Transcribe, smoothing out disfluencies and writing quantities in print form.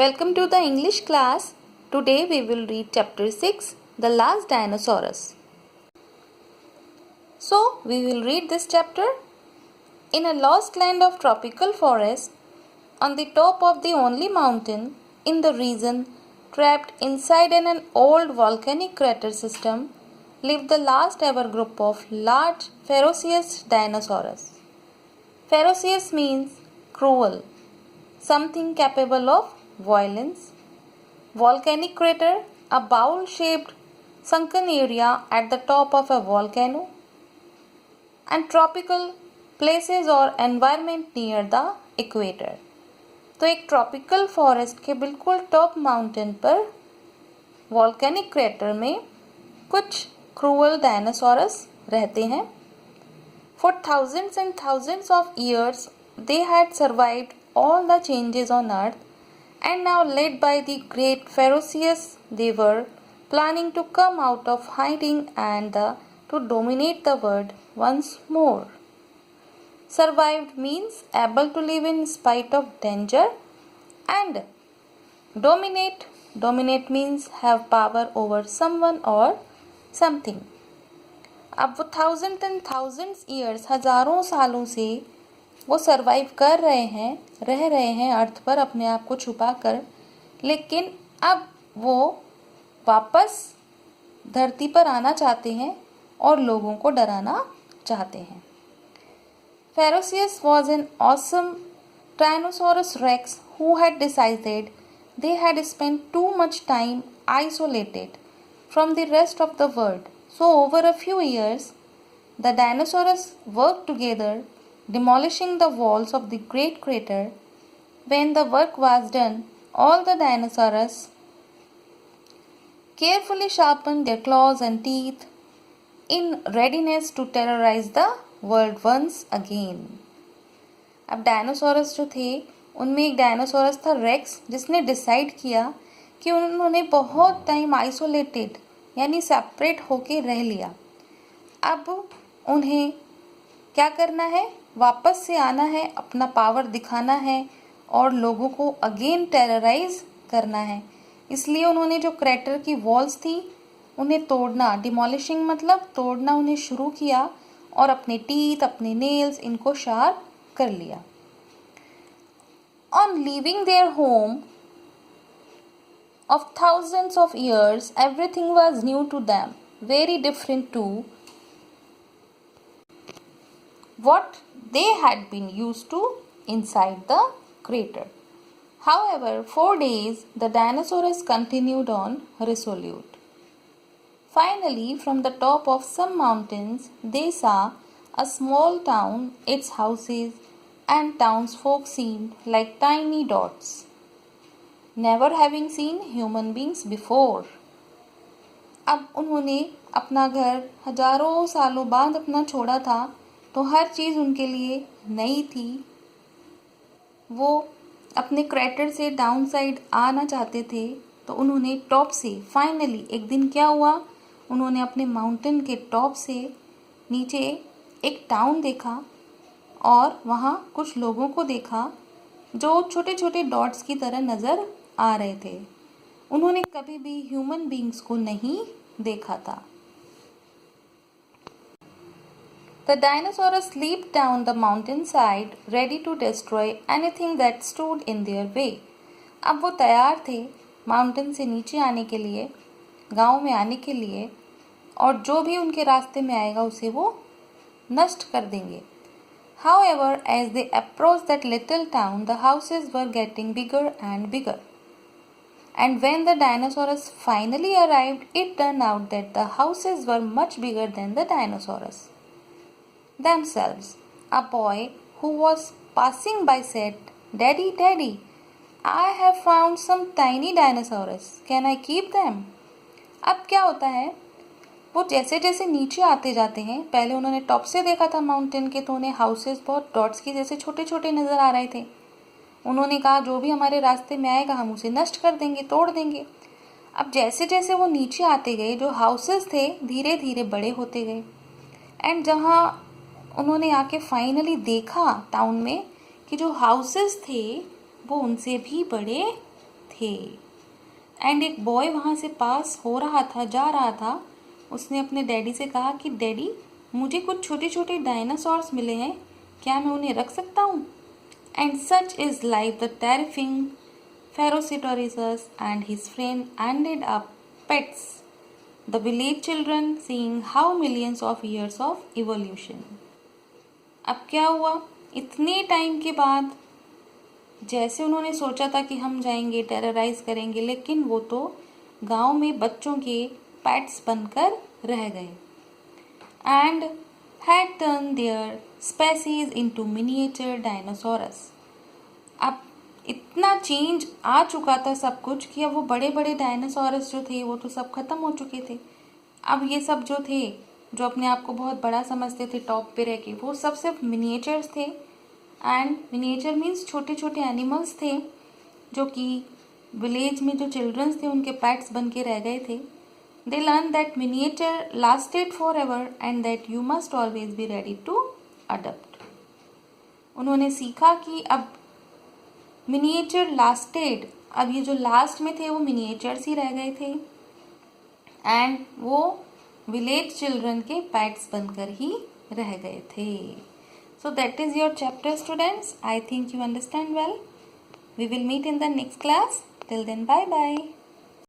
Welcome to the English class. Today we will read chapter 6, The Last Dinosaurus. So, we will read this chapter. In a lost land of tropical forest, on the top of the only mountain in the region, trapped inside an old volcanic crater system, lived the last ever group of large ferocious dinosaurs. Ferocious means cruel, something capable of violence. Volcanic crater, a bowl-shaped sunken area at the top of a volcano. And tropical, places or environment near the equator. तो एक tropical forest के बिल्कुल top mountain पर volcanic crater में कुछ cruel dinosaurs रहते हैं. For thousands and thousands of years, they had survived all the changes on Earth, and now led by the great ferocious, they were planning to come out of hiding and to dominate the world once more. Survived means able to live in spite of danger, and dominate means have power over someone or something. अब वो thousand and thousands years, हज़ारों सालों से वो survive कर रहे हैं, रह रहे हैं अर्थ पर अपने आप को छुपा कर, लेकिन अब वो वापस धरती पर आना चाहते हैं और लोगों को डराना चाहते हैं. Ferocious was an awesome Tyrannosaurus Rex who had decided they had spent too much time isolated from the rest of the world. So over a few years, the dinosaurs worked together, demolishing the walls of the great crater. When the work was done, all the dinosaurs carefully sharpened their claws and teeth in readiness to terrorize the world once again. अब dinosaurs जो थे उनमें एक dinosaurs था racks, जिसने decide किया कि उन्होंने बहुत टाइम आइसोलेटेड यानी सेपरेट होके रह लिया. अब उन्हें क्या करना है, वापस से आना है, अपना पावर दिखाना है और लोगों को अगेन टेरराइज करना है. इसलिए उन्होंने जो क्रेटर की वॉल्स थी उन्हें तोड़ना, डिमोलिशिंग मतलब तोड़ना, उन्हें शुरू किया और अपने टीथ, अपने नेल्स इनको शार्प कर लिया. On leaving their home of thousands of years, everything was new to them, very different to what they had been used to inside the crater. However, 4 days the dinosaurs continued on resolute. Finally, from the top of some mountains, they saw a small town. Its houses and townsfolk seemed like tiny dots, never having seen human beings before. अब उन्होंने अपना घर हजारों सालों बाद अपना छोड़ा था, तो हर चीज़ उनके लिए नई थी. वो अपने क्रेटर से डाउन साइड आना चाहते थे, तो उन्होंने टॉप से फाइनली एक दिन क्या हुआ, उन्होंने अपने माउंटेन के टॉप से नीचे एक टाउन देखा और वहाँ कुछ लोगों को देखा जो छोटे छोटे डॉट्स की तरह नज़र आ रहे थे. उन्होंने कभी भी ह्यूमन बीइंग्स को नहीं देखा था. The dinosaurs leaped down the mountainside, ready to destroy anything that stood in their way. अब वो तैयार थे माउंटेन से नीचे आने के लिए, गांव में आने के लिए, और जो भी उनके रास्ते में आएगा उसे वो नष्ट कर देंगे. However, as they approached that little town, the houses were getting bigger and bigger. And when the dinosaurs finally arrived, it turned out that the houses were much bigger than the dinosaurs themselves. A boy who was passing by said, "Daddy, Daddy, I have found some tiny dinosaurs. Can I keep them?" अब क्या होता है, वो जैसे जैसे नीचे आते जाते हैं, पहले उन्होंने टॉप से देखा था माउंटेन के, तो उन्हें हाउसेस बहुत डॉट्स की जैसे छोटे छोटे नज़र आ रहे थे. उन्होंने कहा जो भी हमारे रास्ते में आएगा हम उसे नष्ट कर देंगे, तोड़ देंगे. अब जैसे जैसे वो नीचे आते गए, जो हाउसेस थे धीरे धीरे बड़े होते गए. एंड जहाँ उन्होंने आके फाइनली देखा टाउन में कि जो हाउसेस थे वो उनसे भी बड़े थे। एंड एक बॉय वहाँ से पास हो रहा था, जा रहा था। उसने अपने डैडी से कहा कि डैडी, मुझे कुछ छोटे छोटे डायनासोर्स मिले हैं, क्या मैं उन्हें रख सकता हूँ? And such is life the terrifying Pherocytosaurus and his friend ended up pets. The village children seeing how millions of years of evolution. अब क्या हुआ? इतने टाइम के बाद जैसे उन्होंने सोचा था कि हम जाएंगे, टेरराइज करेंगे, लेकिन वो तो गांव में बच्चों के पेट्स बनकर रह गए। And had turn their species into miniature dinosaurs. अब इतना चेंज आ चुका था सब कुछ कि अब वो बड़े बड़े डायनासोरस जो थे वो तो सब खत्म हो चुके थे। अब ये सब जो थे, जो अपने आप को बहुत बड़ा समझते थे टॉप पे रह के, वो सब सिर्फ मिनिएचर्स थे। एंड मिनिएचर मीन्स छोटे छोटे एनिमल्स थे जो कि विलेज में जो चिल्ड्रंस थे उनके पेट्स बन के रह गए थे। They learn that miniature lasted for ever and that you must always be ready to adapt. उन्होंने सीखा कि अब मिनिएचर लास्टेड, अब ये जो लास्ट में थे वो मिनिएचर्स ही रह गए थे एंड वो विलेज चिल्ड्रन के पेट्स बनकर ही रह गए थे। So that is your chapter students. I think you understand well. We will meet in the next class. Till then, bye bye.